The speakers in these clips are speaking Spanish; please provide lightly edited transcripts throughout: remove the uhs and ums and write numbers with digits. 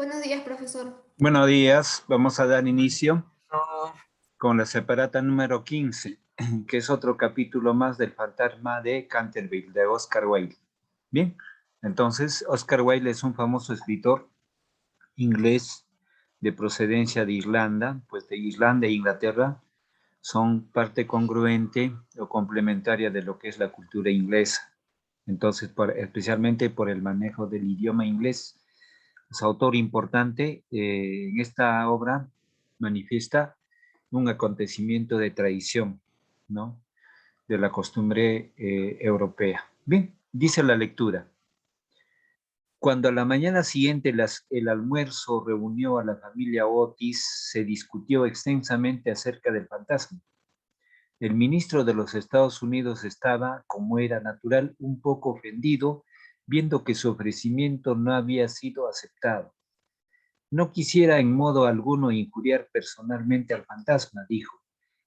Buenos días, profesor. Buenos días, vamos a dar inicio con la separata número 15, que es otro capítulo más del Fantasma de Canterville, de Oscar Wilde. Bien, entonces Oscar Wilde es un famoso escritor inglés de procedencia de Irlanda, pues de Irlanda e Inglaterra son parte congruente o complementaria de lo que es la cultura inglesa. Entonces, especialmente por el manejo del idioma inglés, es autor importante. En esta obra manifiesta un acontecimiento de tradición, ¿no? De la costumbre europea. Bien, dice la lectura. Cuando a la mañana siguiente el almuerzo reunió a la familia Otis, se discutió extensamente acerca del fantasma. El ministro de los Estados Unidos estaba, como era natural, un poco ofendido, viendo que su ofrecimiento no había sido aceptado. No quisiera en modo alguno injuriar personalmente al fantasma, dijo,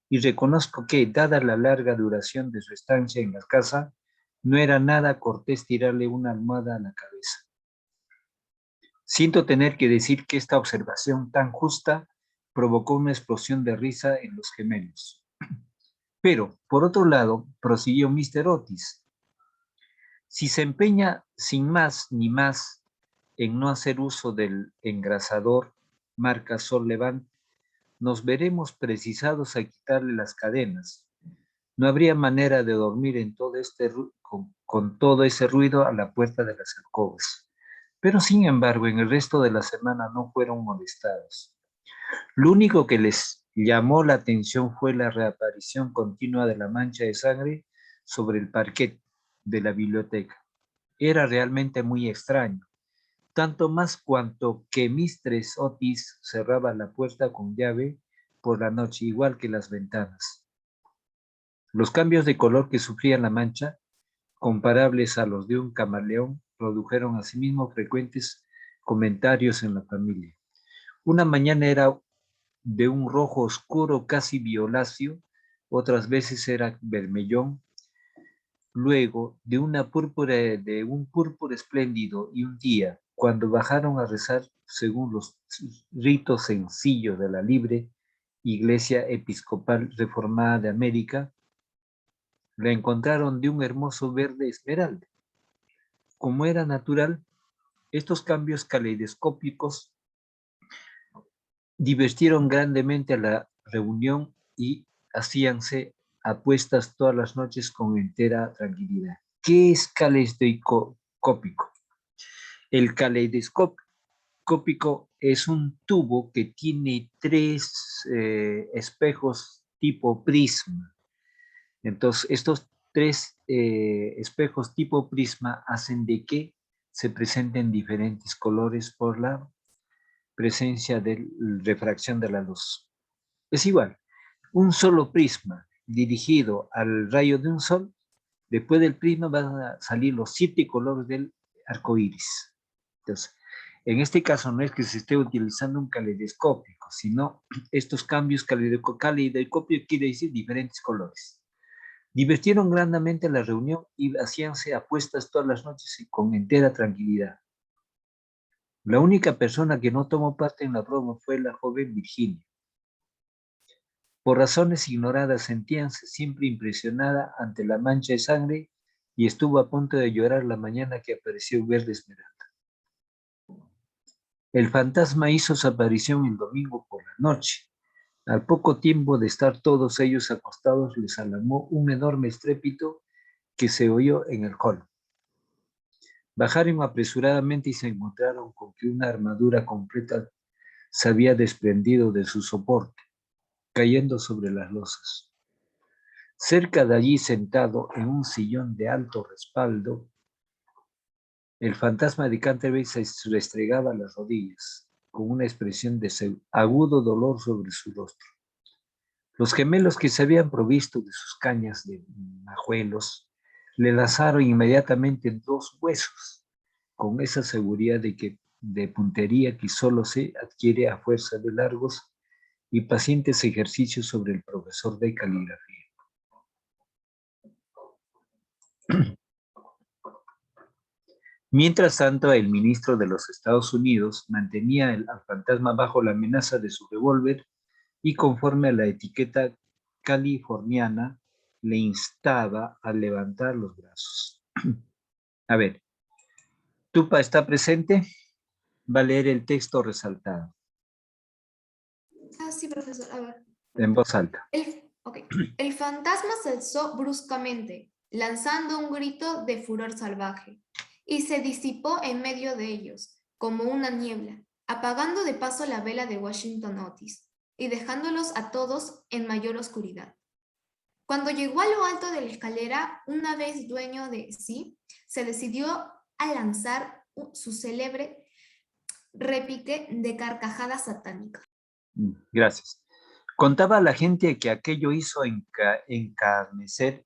y reconozco que, dada la larga duración de su estancia en la casa, no era nada cortés tirarle una almohada a la cabeza. Siento tener que decir que esta observación tan justa provocó una explosión de risa en los gemelos. Pero, por otro lado, prosiguió Mr. Otis, si se empeña sin más ni más en no hacer uso del engrasador marca Sol Levant, nos veremos precisados a quitarle las cadenas. No habría manera de dormir en todo con todo ese ruido a la puerta de las alcobas. Pero sin embargo, en el resto de la semana no fueron molestados. Lo único que les llamó la atención fue la reaparición continua de la mancha de sangre sobre el parquet de la biblioteca. Era realmente muy extraño, tanto más cuanto que Mistress Otis cerraba la puerta con llave por la noche, igual que las ventanas. Los cambios de color que sufría la mancha, comparables a los de un camaleón, produjeron asimismo frecuentes comentarios en la familia. Una mañana era de un rojo oscuro casi violáceo, otras veces era vermellón, luego de de un púrpura espléndido, y un día, cuando bajaron a rezar según los ritos sencillos de la libre Iglesia Episcopal Reformada de América, la encontraron de un hermoso verde esmeralda. Como era natural, estos cambios caleidoscópicos divirtieron grandemente a la reunión y hacíanse apuestas todas las noches con entera tranquilidad. ¿Qué es caleidoscópico? El caleidoscópico es un tubo que tiene tres espejos tipo prisma. Entonces, estos tres espejos tipo prisma hacen de que se presenten diferentes colores por la presencia de refracción de la luz. Es igual, un solo prisma dirigido al rayo de un sol, después del prisma van a salir los 7 colores del arco iris. Entonces, en este caso no es que se esté utilizando un caleidoscópico, sino estos cambios caleidoscópico quiere decir diferentes colores. Divertieron grandemente la reunión y hacíanse apuestas todas las noches con entera tranquilidad. La única persona que no tomó parte en la broma fue la joven Virginia. Por razones ignoradas sentíanse siempre impresionada ante la mancha de sangre y estuvo a punto de llorar la mañana que apareció verde esmeralda. El fantasma hizo su aparición el domingo por la noche. Al poco tiempo de estar todos ellos acostados, les alarmó un enorme estrépito que se oyó en el hall. Bajaron apresuradamente y se encontraron con que una armadura completa se había desprendido de su soporte, cayendo sobre las losas. Cerca de allí, sentado en un sillón de alto respaldo, el fantasma de Canterbury se restregaba las rodillas, con una expresión de agudo dolor sobre su rostro. Los gemelos, que se habían provisto de sus cañas de majuelos, le lanzaron inmediatamente 2 huesos, con esa seguridad de puntería que solo se adquiere a fuerza de largos y pacientes ejercicios sobre el profesor de caligrafía. Mientras tanto, el ministro de los Estados Unidos mantenía al fantasma bajo la amenaza de su revólver y conforme a la etiqueta californiana, le instaba a levantar los brazos. A ver, Tupa está presente, va a leer el texto resaltado Ah, sí, profesor. A ver. en voz alta. El fantasma se alzó bruscamente, lanzando un grito de furor salvaje, y se disipó en medio de ellos, como una niebla, apagando de paso la vela de Washington Otis, y dejándolos a todos en mayor oscuridad. Cuando llegó a lo alto de la escalera, una vez dueño de sí, se decidió a lanzar su célebre repique de carcajada satánica. Gracias. Contaba a la gente que aquello hizo encanecer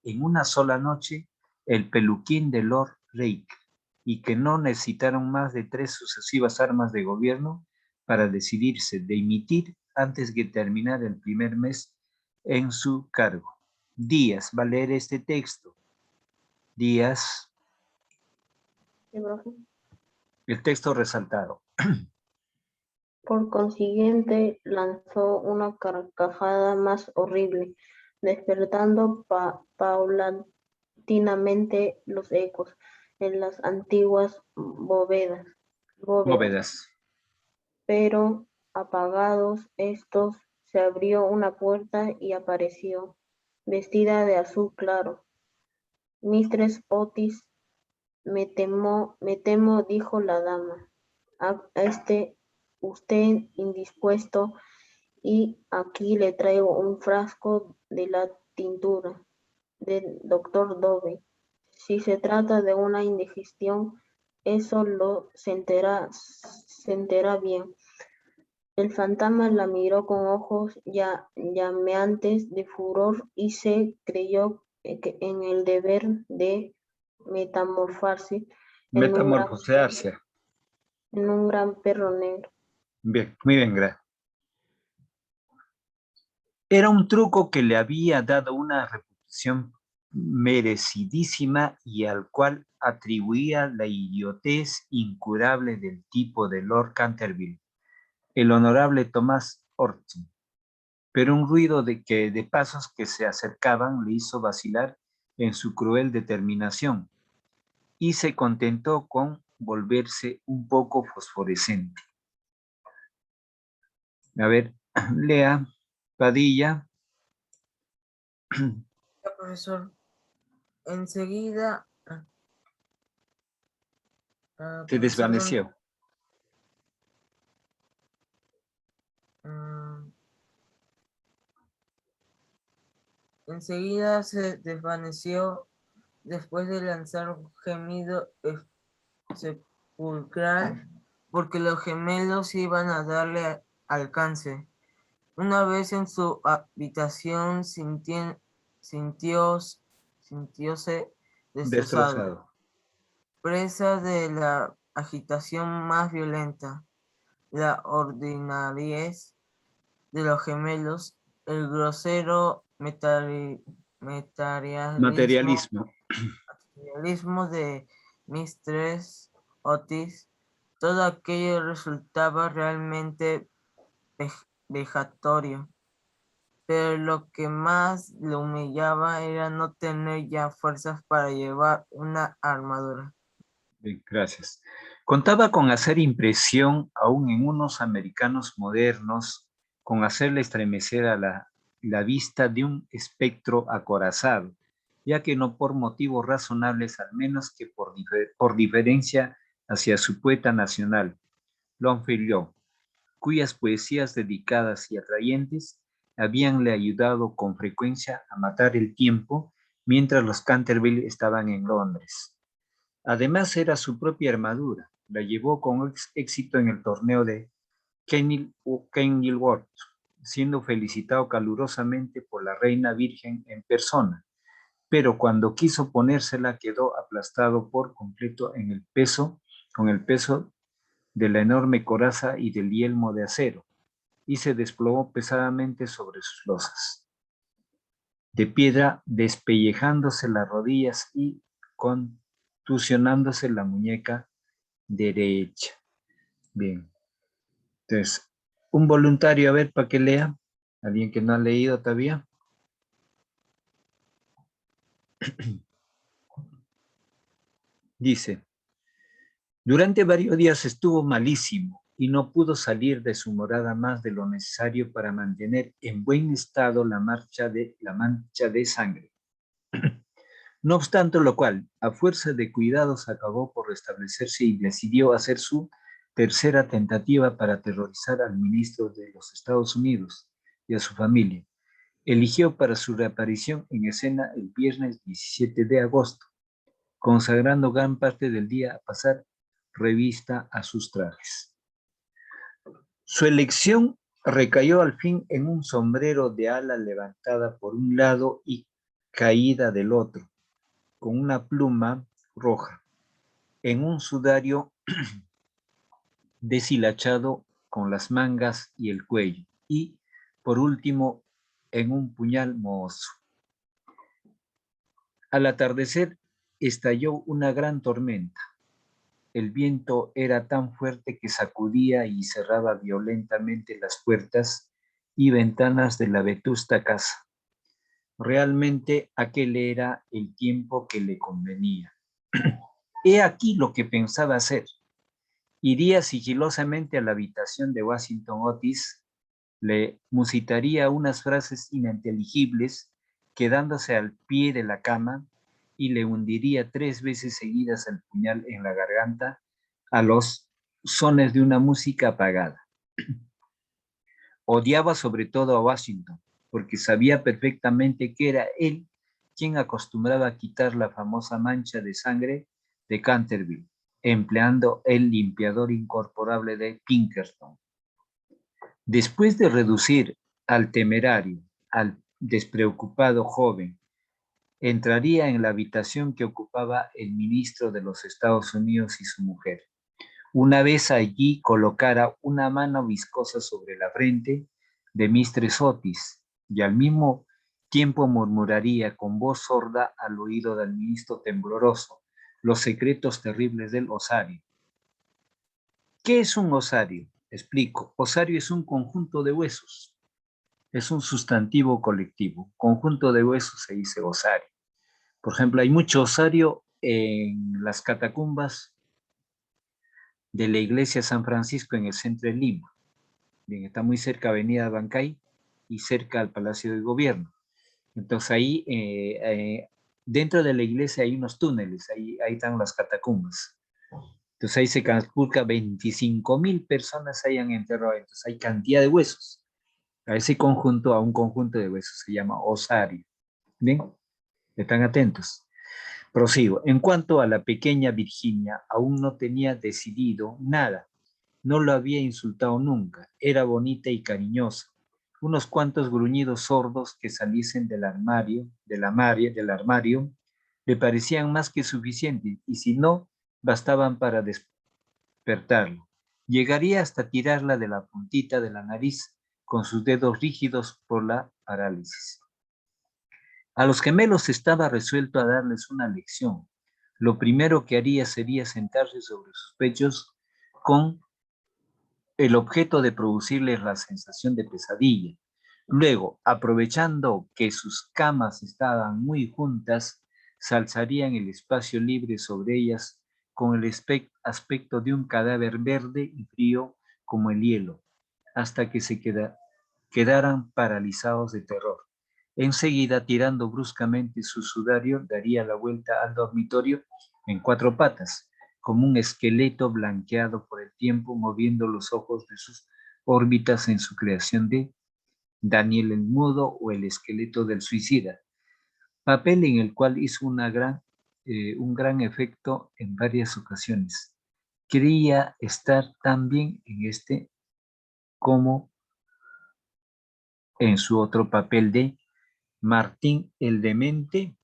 en una sola noche el peluquín de Lord Rake y que no necesitaron más de 3 sucesivas armas de gobierno para decidirse de emitir antes de terminar el primer mes en su cargo. Díaz va a leer este texto. Díaz. Sí, profe. El texto resaltado. Por consiguiente, lanzó una carcajada más horrible, despertando paulatinamente los ecos en las antiguas bóvedas. Bóvedas. Pero, apagados estos, se abrió una puerta y apareció, vestida de azul claro, Mistress Otis. Me temo, dijo la dama, a usted indispuesto, y aquí le traigo un frasco de la tintura del doctor Dove. Si se trata de una indigestión, eso se entera bien. El fantasma la miró con ojos llameantes de furor y se creyó en el deber de metamorfosearse Metamorfosearse. en un gran perro negro. Bien, muy bien, gracias. Era un truco que le había dado una reputación merecidísima y al cual atribuía la idiotez incurable del tipo de Lord Canterville, el honorable Thomas Orton. Pero un ruido de pasos que se acercaban le hizo vacilar en su cruel determinación y se contentó con volverse un poco fosforescente. A ver, lea, Padilla. Profesor, enseguida Se desvaneció. Enseguida se desvaneció después de lanzar un gemido sepulcral porque los gemelos iban a darle alcance. Una vez en su habitación sintióse destrozado, presa de la agitación más violenta, la ordinariez de los gemelos, el grosero materialismo de Mistress Otis, todo aquello resultaba realmente vejatorio. Pero lo que más le humillaba era no tener ya fuerzas para llevar una armadura. Bien, gracias. Contaba con hacer impresión aún en unos americanos modernos, con hacerle estremecer a la vista de un espectro acorazado, ya que no por motivos razonables, al menos que por diferencia hacia su poeta nacional, Longfellow, cuyas poesías dedicadas y atrayentes habíanle ayudado con frecuencia a matar el tiempo mientras los Canterville estaban en Londres. Además era su propia armadura, la llevó con éxito en el torneo de Kenilworth, siendo felicitado calurosamente por la reina virgen en persona, pero cuando quiso ponérsela quedó aplastado por completo con el peso de la enorme coraza y del yelmo de acero, y se desplomó pesadamente sobre sus losas de piedra, despellejándose las rodillas y con contusionándose la muñeca derecha. Bien. Entonces, un voluntario, a ver, para que lea. ¿Alguien que no ha leído todavía? Dice, durante varios días estuvo malísimo y no pudo salir de su morada más de lo necesario para mantener en buen estado la mancha de sangre. No obstante lo cual, a fuerza de cuidados acabó por restablecerse y decidió hacer su tercera tentativa para aterrorizar al ministro de los Estados Unidos y a su familia. Eligió para su reaparición en escena el viernes 17 de agosto, consagrando gran parte del día a pasar revista a sus trajes. Su elección recayó al fin en un sombrero de ala levantada por un lado y caída del otro, con una pluma roja, en un sudario deshilachado con las mangas y el cuello, y, por último, en un puñal mohoso. Al atardecer estalló una gran tormenta. El viento era tan fuerte que sacudía y cerraba violentamente las puertas y ventanas de la vetusta casa. Realmente aquel era el tiempo que le convenía. He aquí lo que pensaba hacer. Iría sigilosamente a la habitación de Washington Otis, le musitaría unas frases ininteligibles, quedándose al pie de la cama, y le hundiría 3 veces seguidas el puñal en la garganta a los sones de una música apagada. Odiaba sobre todo a Washington, porque sabía perfectamente que era él quien acostumbraba a quitar la famosa mancha de sangre de Canterville, empleando el limpiador incorporable de Pinkerton. Después de reducir al temerario, al despreocupado joven, entraría en la habitación que ocupaba el ministro de los Estados Unidos y su mujer. Una vez allí colocara una mano viscosa sobre la frente de Mistress Otis y al mismo tiempo murmuraría con voz sorda al oído del ministro tembloroso los secretos terribles del osario. ¿Qué es un osario? Explico. Osario es un conjunto de huesos. Es un sustantivo colectivo. Conjunto de huesos se dice osario. Por ejemplo, hay mucho osario en las catacumbas de la iglesia San Francisco en el centro de Lima. Bien, está muy cerca de Avenida Bancay y cerca al Palacio de Gobierno. Entonces ahí, dentro de la iglesia hay unos túneles, ahí están las catacumbas. Entonces ahí se calcula 25.000 personas hayan enterrado. Entonces hay cantidad de huesos. A ese conjunto, a un conjunto de huesos se llama osario. Bien, están atentos. Prosigo. En cuanto a la pequeña Virginia, aún no tenía decidido nada. No lo había insultado nunca. Era bonita y cariñosa. Unos cuantos gruñidos sordos que saliesen del armario, le parecían más que suficientes, y si no, bastaban para despertarla. Llegaría hasta tirarla de la puntita de la nariz con sus dedos rígidos por la parálisis. A los gemelos estaba resuelto a darles una lección. Lo primero que haría sería sentarse sobre sus pechos con el objeto de producirles la sensación de pesadilla. Luego, aprovechando que sus camas estaban muy juntas, se alzarían el espacio libre sobre ellas con el aspecto de un cadáver verde y frío como el hielo, hasta que se quedaran paralizados de terror. Enseguida, tirando bruscamente su sudario, daría la vuelta al dormitorio en 4 patas, como un esqueleto blanqueado por el tiempo, moviendo los ojos de sus órbitas en su creación de Daniel el Mudo o el esqueleto del suicida, papel en el cual hizo un gran efecto en varias ocasiones. Creía estar tan bien en este como en su otro papel de Martín el Demente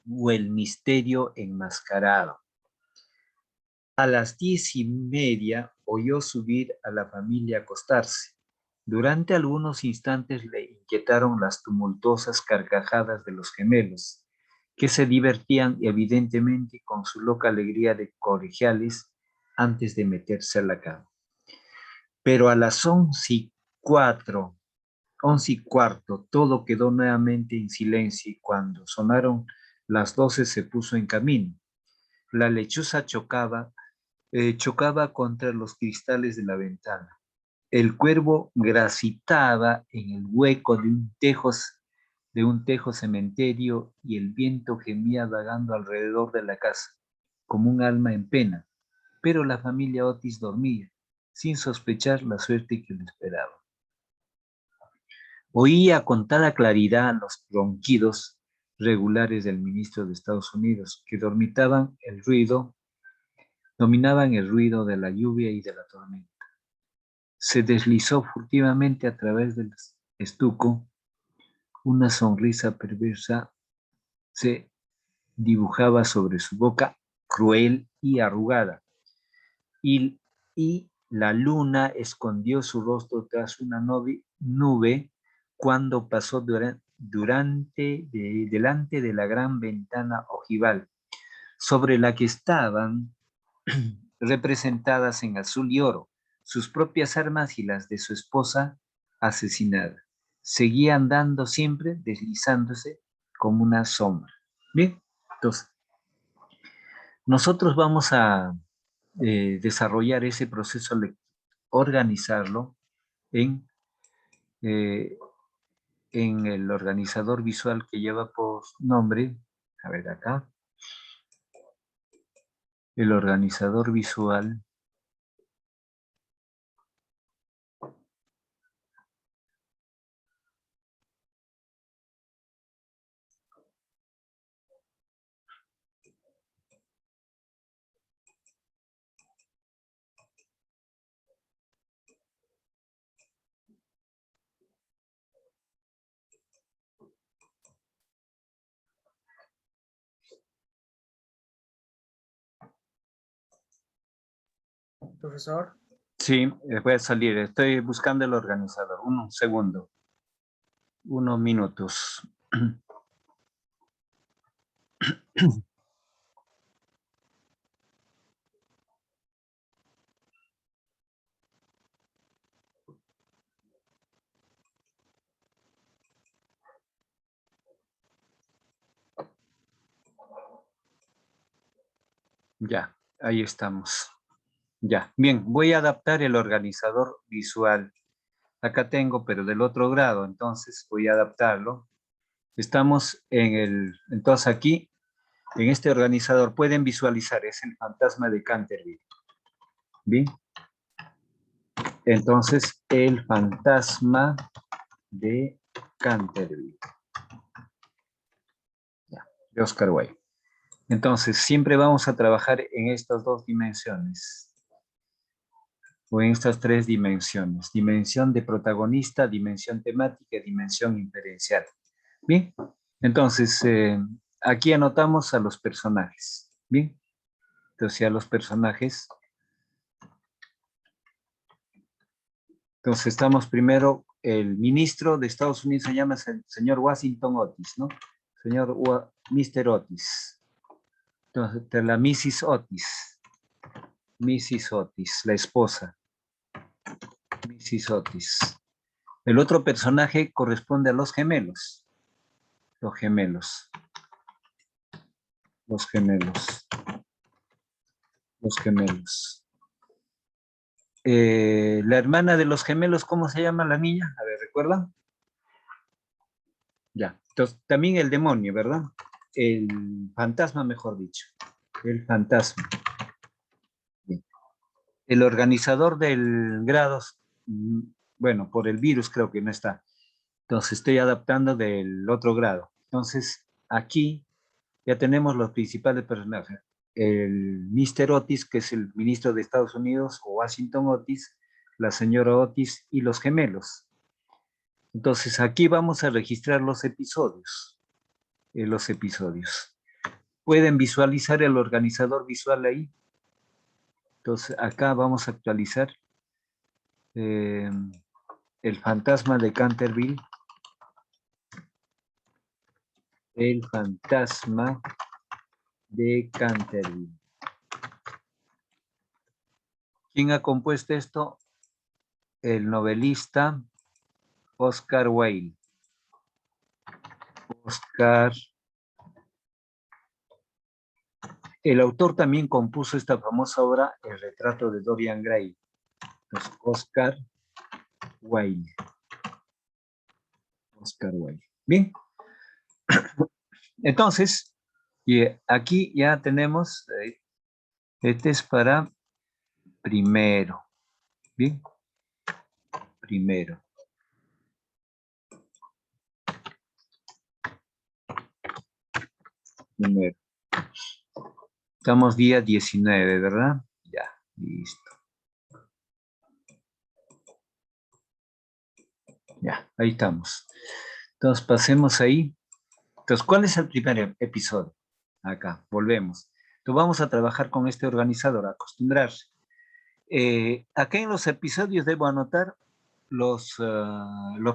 o el Misterio Enmascarado. A las 10:30 oyó subir a la familia a acostarse. Durante algunos instantes le inquietaron las tumultuosas carcajadas de los gemelos, que se divertían evidentemente con su loca alegría de colegiales antes de meterse a la cama. Pero a las 11:15, todo quedó nuevamente en silencio y cuando sonaron las 12 se puso en camino. La lechuza chocaba contra los cristales de la ventana. El cuervo gracitaba en el hueco de un tejo cementerio y el viento gemía vagando alrededor de la casa, como un alma en pena. Pero la familia Otis dormía, sin sospechar la suerte que le esperaba. Oía con toda claridad los ronquidos regulares del ministro de Estados Unidos, que dominaban el ruido de la lluvia y de la tormenta. Se deslizó furtivamente a través del estuco. Una sonrisa perversa se dibujaba sobre su boca, cruel y arrugada, y la luna escondió su rostro tras una nube cuando pasó delante de la gran ventana ojival, sobre la que estaban representadas en azul y oro sus propias armas y las de su esposa asesinada. Seguía andando siempre, deslizándose como una sombra. Bien, entonces, nosotros vamos a desarrollar ese proceso, organizarlo en, eh, en el organizador visual que lleva por nombre, a ver acá, el organizador visual Profesor. Sí, voy a salir. Estoy buscando el organizador. Un segundo. Unos minutos. Ya, ahí estamos. Ya, bien, voy a adaptar el organizador visual. Acá tengo, pero del otro grado, entonces voy a adaptarlo. Estamos entonces aquí, en este organizador, pueden visualizar, es el fantasma de Canterville. Bien. Entonces, el fantasma de Canterville. Ya, de Oscar Wilde. Entonces, siempre vamos a trabajar en estas dos dimensiones, o en estas tres dimensiones. Dimensión de protagonista, dimensión temática y dimensión inferencial. Bien, entonces, aquí anotamos a los personajes. Bien, entonces a los personajes. Entonces estamos primero, el ministro de Estados Unidos se llama el señor Washington Otis, ¿no? Señor Mr. Otis. Entonces, la Mrs. Otis, la esposa. Mrs. Otis. El otro personaje corresponde a los gemelos. Los gemelos. Los gemelos. Los gemelos. La hermana de los gemelos, ¿cómo se llama la niña? A ver, ¿recuerdan? Ya. Entonces, también el demonio, ¿verdad? El fantasma, mejor dicho. El fantasma. Bien. El organizador del grado, bueno, por el virus creo que no está. Entonces estoy adaptando del otro grado. Entonces, aquí ya tenemos los principales personajes. El Mr. Otis, que es el ministro de Estados Unidos, o Washington Otis, la señora Otis y los gemelos. Entonces, aquí vamos a registrar los episodios. Pueden visualizar el organizador visual ahí. Entonces, acá vamos a actualizar el fantasma de Canterville. El fantasma de Canterville. ¿Quién ha compuesto esto? El novelista Oscar Wilde. El autor también compuso esta famosa obra, El retrato de Dorian Gray. Entonces, Oscar Wilde. Bien. Entonces, y aquí ya tenemos, este es para primero. Bien. Primero. Estamos día 19, ¿verdad? Ya, listo. Ya, ahí estamos. Entonces, pasemos ahí. Entonces, ¿cuál es el primer episodio? Acá, volvemos. Entonces, vamos a trabajar con este organizador, acostumbrarse. Acá en los episodios debo anotar los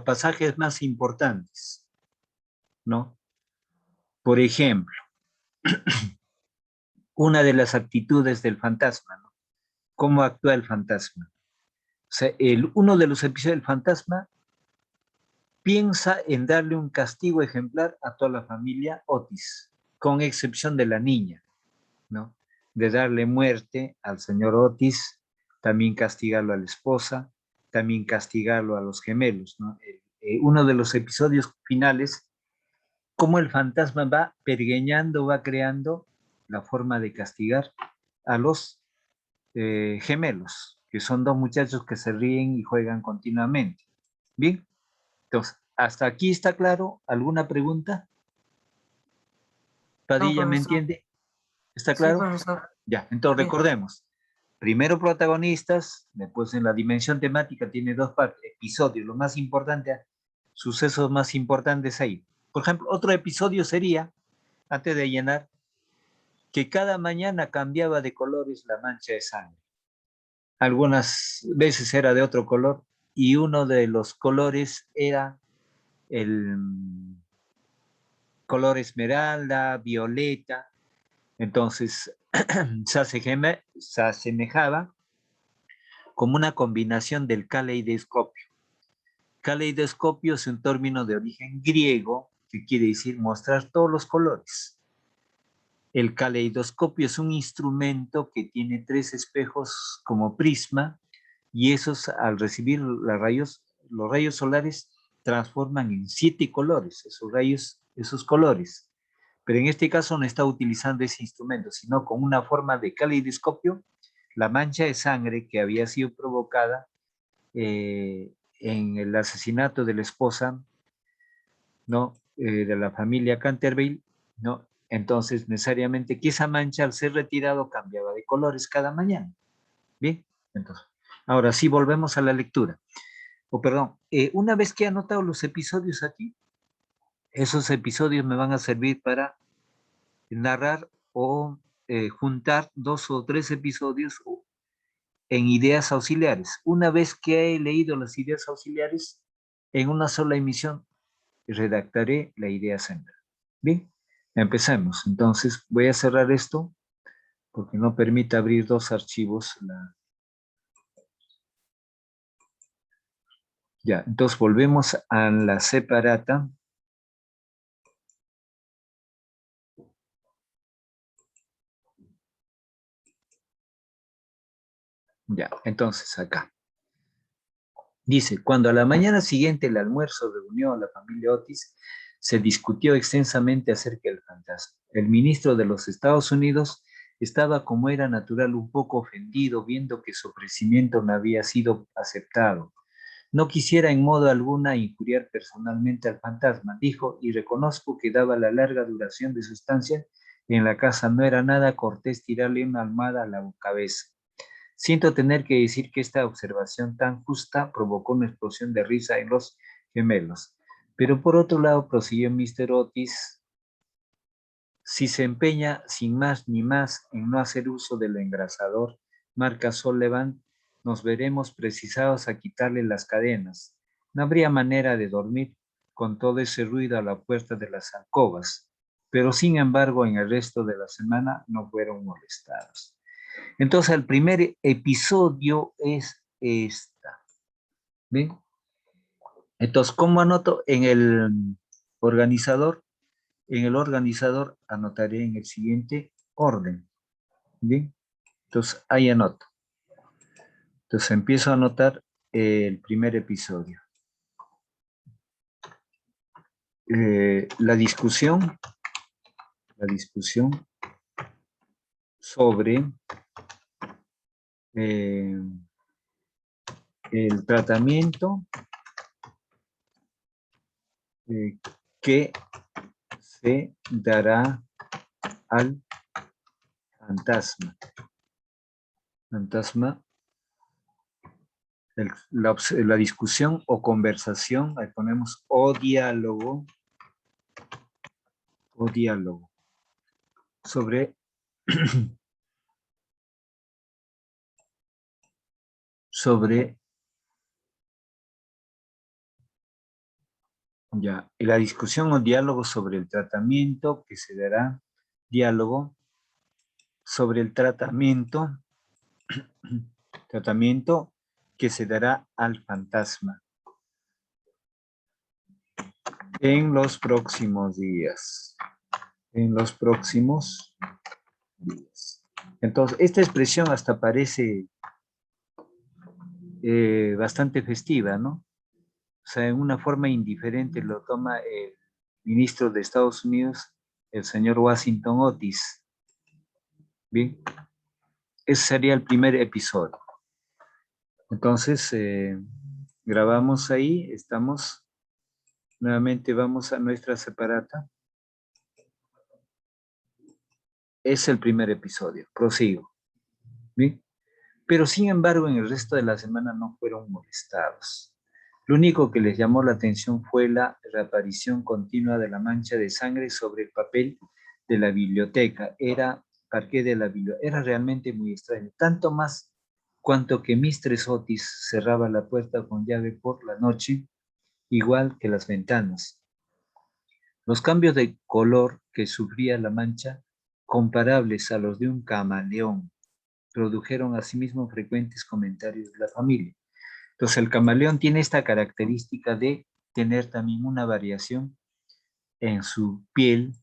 pasajes más importantes, ¿no? Por ejemplo, una de las actitudes del fantasma, ¿no? ¿Cómo actúa el fantasma? O sea, uno de los episodios del fantasma piensa en darle un castigo ejemplar a toda la familia Otis, con excepción de la niña, ¿no? De darle muerte al señor Otis, también castigarlo a la esposa, también castigarlo a los gemelos, ¿no? Uno de los episodios finales, cómo el fantasma va pergeñando, va creando la forma de castigar a los gemelos, que son dos muchachos que se ríen y juegan continuamente. Bien, entonces, ¿hasta aquí está claro? ¿Alguna pregunta? No, ¿Padilla me profesor. entiende? ¿Está Sí, claro? profesor. Ya, entonces Sí. recordemos. Primero protagonistas, después en la dimensión temática tiene dos partes, episodios, lo más importante, sucesos más importantes ahí. Por ejemplo, otro episodio sería, antes de llenar, que cada mañana cambiaba de colores la mancha de sangre. Algunas veces era de otro color y uno de los colores era el color esmeralda, violeta. Entonces se asemejaba como una combinación del caleidoscopio. Caleidoscopio es un término de origen griego que quiere decir mostrar todos los colores. El caleidoscopio es un instrumento que tiene 3 espejos como prisma y esos al recibir los rayos solares transforman en 7 colores, esos colores. Pero en este caso no está utilizando ese instrumento, sino con una forma de caleidoscopio, la mancha de sangre que había sido provocada en el asesinato de la esposa, ¿no? De la familia Canterville, ¿no? Entonces, necesariamente que esa mancha al ser retirado cambiaba de colores cada mañana. Bien, entonces, ahora sí volvemos a la lectura. Perdón, una vez que he anotado los episodios aquí, esos episodios me van a servir para narrar o juntar 2 o 3 episodios en ideas auxiliares. Una vez que he leído las ideas auxiliares, en una sola emisión redactaré la idea central. Bien, empecemos. Entonces voy a cerrar esto porque no permite abrir 2 archivos. Ya, entonces volvemos a la separata. Ya, entonces acá. Dice, cuando a la mañana siguiente el almuerzo reunió a la familia Otis, se discutió extensamente acerca del fantasma. El ministro de los Estados Unidos estaba, como era natural, un poco ofendido viendo que su ofrecimiento no había sido aceptado. No quisiera en modo alguna injuriar personalmente al fantasma, dijo, y reconozco que dada la larga duración de su estancia en la casa no era nada cortés tirarle una almohada a la cabeza. Siento tener que decir que esta observación tan justa provocó una explosión de risa en los gemelos. Pero por otro lado, prosiguió Mr. Otis, si se empeña sin más ni más en no hacer uso del engrasador marca Sullivan, nos veremos precisados a quitarle las cadenas. No habría manera de dormir con todo ese ruido a la puerta de las alcobas. pero sin embargo en el resto de la semana no fueron molestados. Entonces el primer episodio es esta. ¿Bien? Entonces, ¿cómo anoto? En el organizador anotaré en el siguiente orden. ¿Bien? Entonces ahí anoto. Entonces empiezo a anotar el primer episodio. La discusión sobre el tratamiento que se dará al fantasma. La discusión o conversación, ahí ponemos o diálogo sobre la discusión o diálogo sobre el tratamiento que se dará, diálogo sobre el tratamiento que se dará al fantasma en los próximos días. Entonces, esta expresión hasta parece bastante festiva, ¿no? O sea, en una forma indiferente lo toma el ministro de Estados Unidos, el señor Washington Otis. Bien, ese sería el primer episodio. Entonces, grabamos ahí, estamos, nuevamente vamos a nuestra separata. Es el primer episodio, prosigo. Bien, pero sin embargo en el resto de la semana no fueron molestados. Lo único que les llamó la atención fue la reaparición continua de la mancha de sangre sobre el papel de la biblioteca. Era realmente muy extraño. Tanto más cuanto que Mistress Otis cerraba la puerta con llave por la noche, igual que las ventanas. Los cambios de color que sufría la mancha, comparables a los de un camaleón, produjeron asimismo frecuentes comentarios de la familia. Entonces el camaleón tiene esta característica de tener también una variación en su piel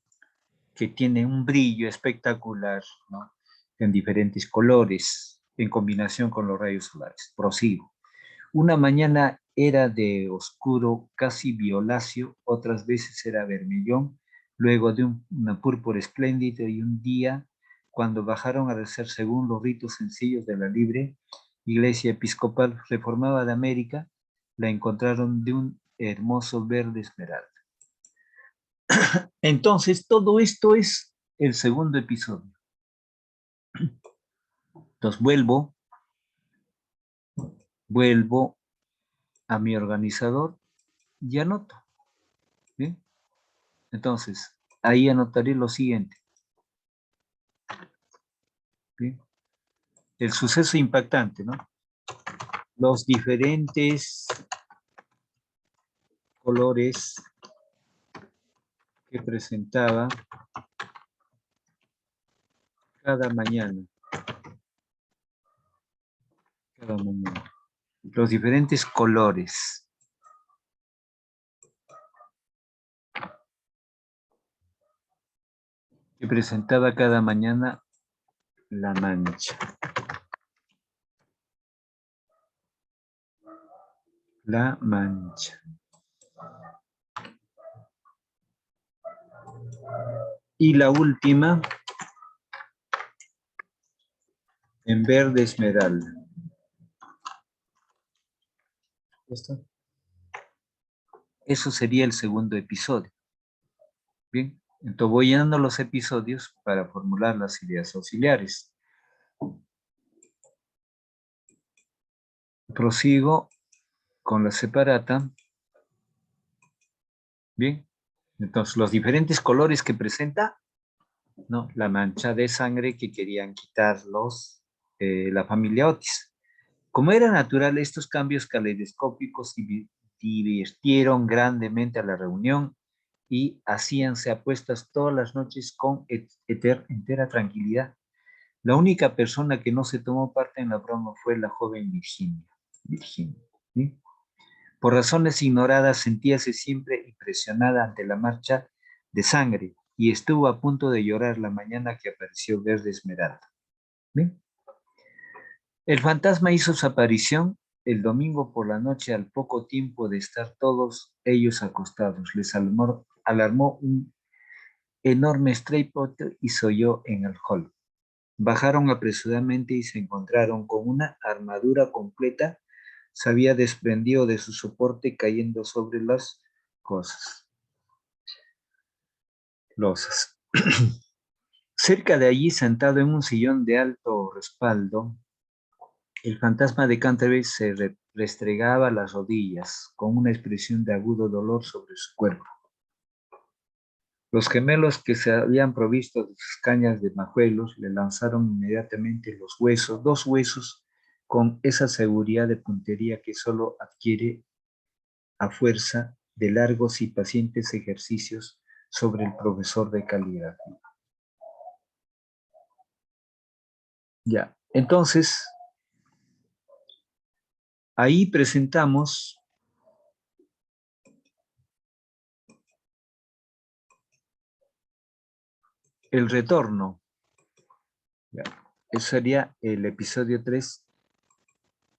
que tiene un brillo espectacular, ¿no? En diferentes colores, en combinación con los rayos solares. Prosigo. Una mañana era de oscuro, casi violáceo, otras veces era vermellón, luego de una púrpura espléndido y un día, cuando bajaron a rezar según los ritos sencillos de la libre Iglesia Episcopal Reformada de América, la encontraron de un hermoso verde esmeralda. Entonces, todo esto es el segundo episodio. Entonces, vuelvo a mi organizador y anoto. ¿Bien? Entonces, ahí anotaré lo siguiente. ¿Bien? El suceso impactante, ¿no? Los diferentes colores que presentaba cada mañana. Los diferentes colores. Que presentaba cada mañana la mancha. La mancha. Y la última, en verde esmeralda. ¿Esto? Eso sería el segundo episodio. Bien, entonces voy llenando los episodios para formular las ideas auxiliares. Prosigo con la separata. Bien, entonces los diferentes colores que presenta, ¿no? La mancha de sangre que querían quitarlos la familia Otis. Como era natural, estos cambios caleidoscópicos divirtieron grandemente a la reunión y hacíanse apuestas todas las noches con entera tranquilidad. La única persona que no se tomó parte en la broma fue la joven Virginia. ¿Sí? Por razones ignoradas, sentíase siempre impresionada ante la marcha de sangre y estuvo a punto de llorar la mañana que apareció Verde Esmeralda. ¿Bien? El fantasma hizo su aparición el domingo por la noche al poco tiempo de estar todos ellos acostados. Les alarmó un enorme estrépito y se oyó en el hall. Bajaron apresuradamente y se encontraron con una armadura completa. Se había desprendido de su soporte cayendo sobre las losas. Cerca de allí, sentado en un sillón de alto respaldo, el fantasma de Canterbury se restregaba las rodillas con una expresión de agudo dolor sobre su cuerpo. Los gemelos que se habían provisto de sus cañas de majuelos le lanzaron inmediatamente dos huesos, con esa seguridad de puntería que solo adquiere a fuerza de largos y pacientes ejercicios sobre el profesor de caligrafía. Ya, entonces, ahí presentamos el retorno. Ya, eso sería el episodio 3,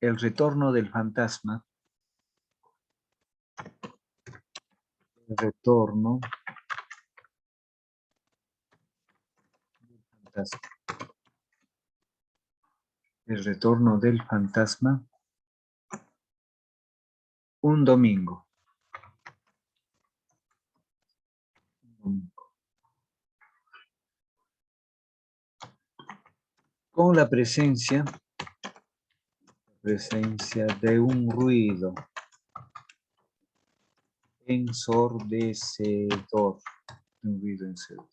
el retorno del fantasma. El retorno del fantasma. El retorno del fantasma. Un domingo. Con la presencia de un ruido ensordecedor. Un ruido ensordecedor.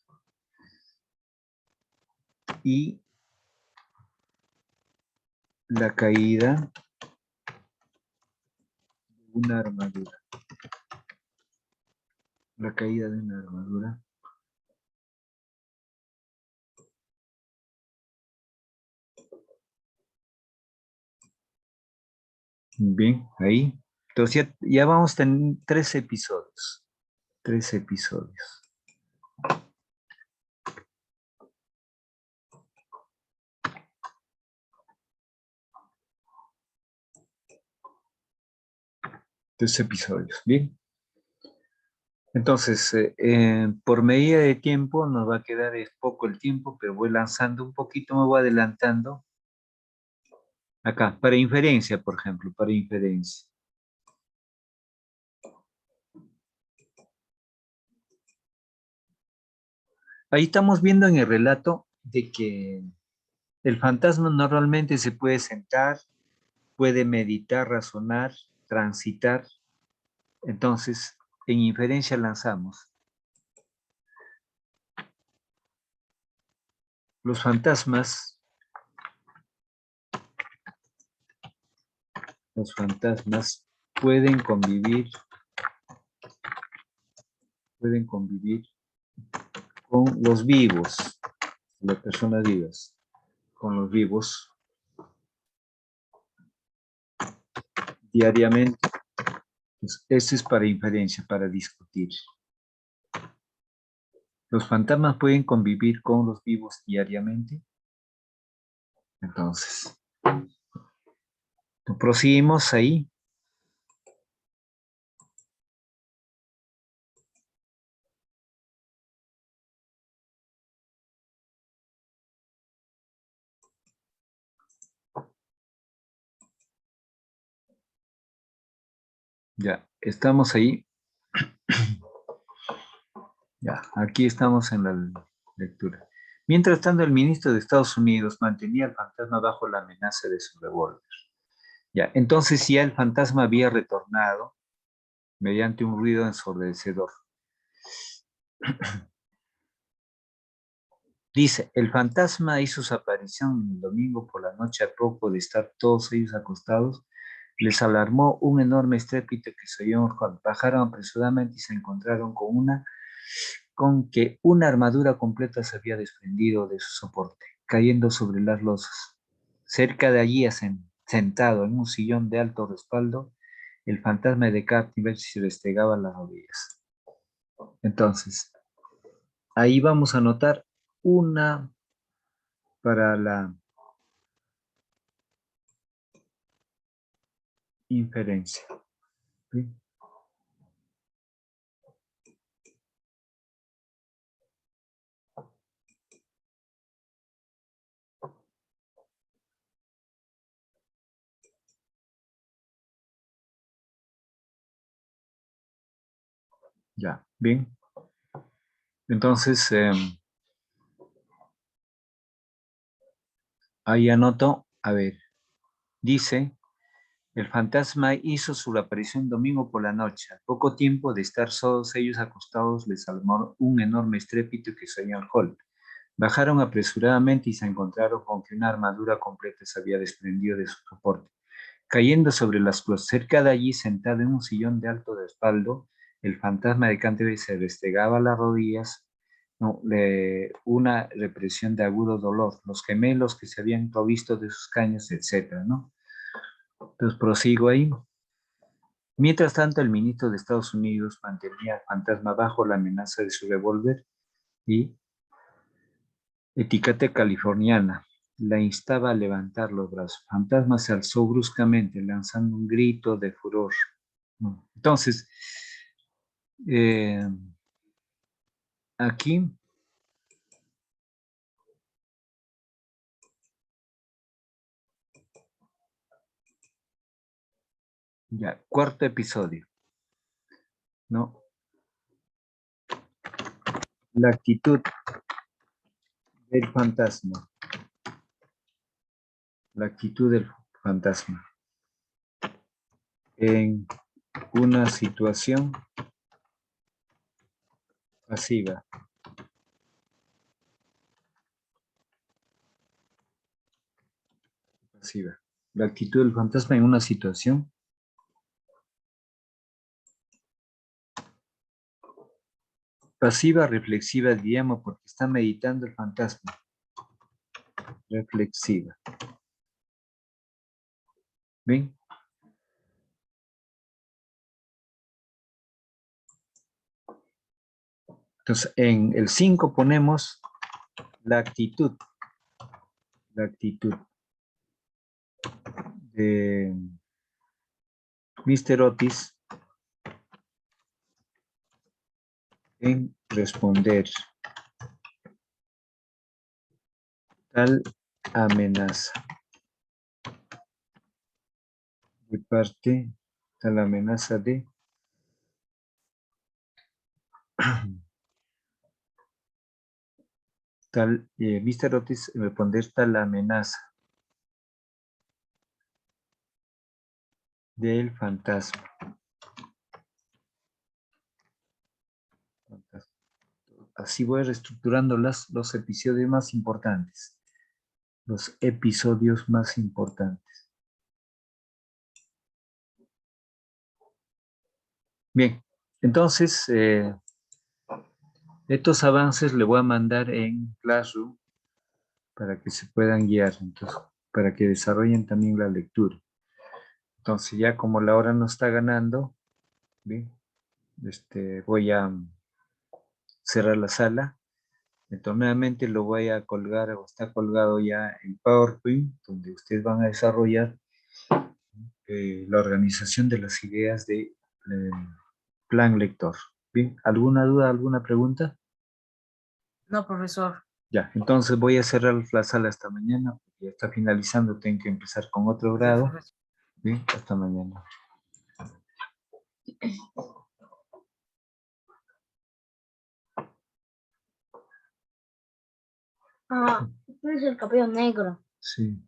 Y la caída de una armadura. La caída de una armadura. Bien, ahí. Entonces ya vamos a tener 3 episodios. 3 episodios. Bien. Entonces, por medida de tiempo, nos va a quedar poco el tiempo, pero voy lanzando un poquito, me voy adelantando. Acá, para inferencia, por ejemplo, para inferencia. Ahí estamos viendo en el relato de que el fantasma normalmente se puede sentar, puede meditar, razonar, transitar. Entonces, en inferencia lanzamos. Los fantasmas pueden convivir con los vivos, las personas vivas, con los vivos diariamente. Pues, esto es para inferencia, para discutir. ¿Los fantasmas pueden convivir con los vivos diariamente? Entonces, proseguimos ahí. Ya, estamos ahí. Ya, aquí estamos en la lectura. Mientras tanto, el ministro de Estados Unidos mantenía al fantasma bajo la amenaza de su revólver. Ya, entonces ya el fantasma había retornado mediante un ruido ensordecedor. Dice, el fantasma hizo su aparición el domingo por la noche a poco de estar todos ellos acostados. Les alarmó un enorme estrépito que se oyó. Bajaron apresuradamente y se encontraron con una con que una armadura completa se había desprendido de su soporte, cayendo sobre las losas. Cerca de allí, sentado en un sillón de alto respaldo, el fantasma de Captiver se restregaba las rodillas. Entonces, ahí vamos a anotar una para la inferencia. ¿Sí? Ya, bien. Entonces, ahí anoto, a ver, dice, el fantasma hizo su aparición domingo por la noche. Al poco tiempo de estar todos ellos acostados, les alarmó un enorme estrépito que salió al hall. Bajaron apresuradamente y se encontraron con que una armadura completa se había desprendido de su soporte. Cayendo sobre las cosas, cerca de allí, sentado en un sillón de alto respaldo, el fantasma de Canterbury se restregaba las rodillas, ¿no? Una represión de agudo dolor, los gemelos que se habían provisto de sus caños, etc., ¿no? Entonces prosigo ahí. Mientras tanto, el ministro de Estados Unidos mantenía al fantasma bajo la amenaza de su revólver y etiqueta californiana la instaba a levantar los brazos. El fantasma se alzó bruscamente, lanzando un grito de furor. Entonces, aquí ya, cuarto episodio, ¿no? La actitud del fantasma. La actitud del fantasma en una situación pasiva. Pasiva. La actitud del fantasma en una situación pasiva, reflexiva, diríamos, porque está meditando el fantasma. Reflexiva. ¿Ven? Entonces, en el 5 ponemos la actitud. La actitud de Mr. Otis en responder tal amenaza. De parte, tal amenaza de tal, Mr. Otis responder tal amenaza del fantasma. Así voy reestructurando los episodios más importantes. Los episodios más importantes. Bien, entonces, estos avances le voy a mandar en Classroom para que se puedan guiar, entonces, para que desarrollen también la lectura. Entonces, ya como la hora no está ganando, ¿bien? Voy a cerrar la sala. Entonces, nuevamente lo voy a colgar, o está colgado ya en PowerPoint, donde ustedes van a desarrollar la organización de las ideas del plan lector. Bien, ¿alguna duda, alguna pregunta? No, profesor. Ya, entonces voy a cerrar la sala hasta mañana, porque ya está finalizando, tengo que empezar con otro Sí, grado. profesor. Bien, hasta mañana. Ah, tú eres el cabello negro. Sí.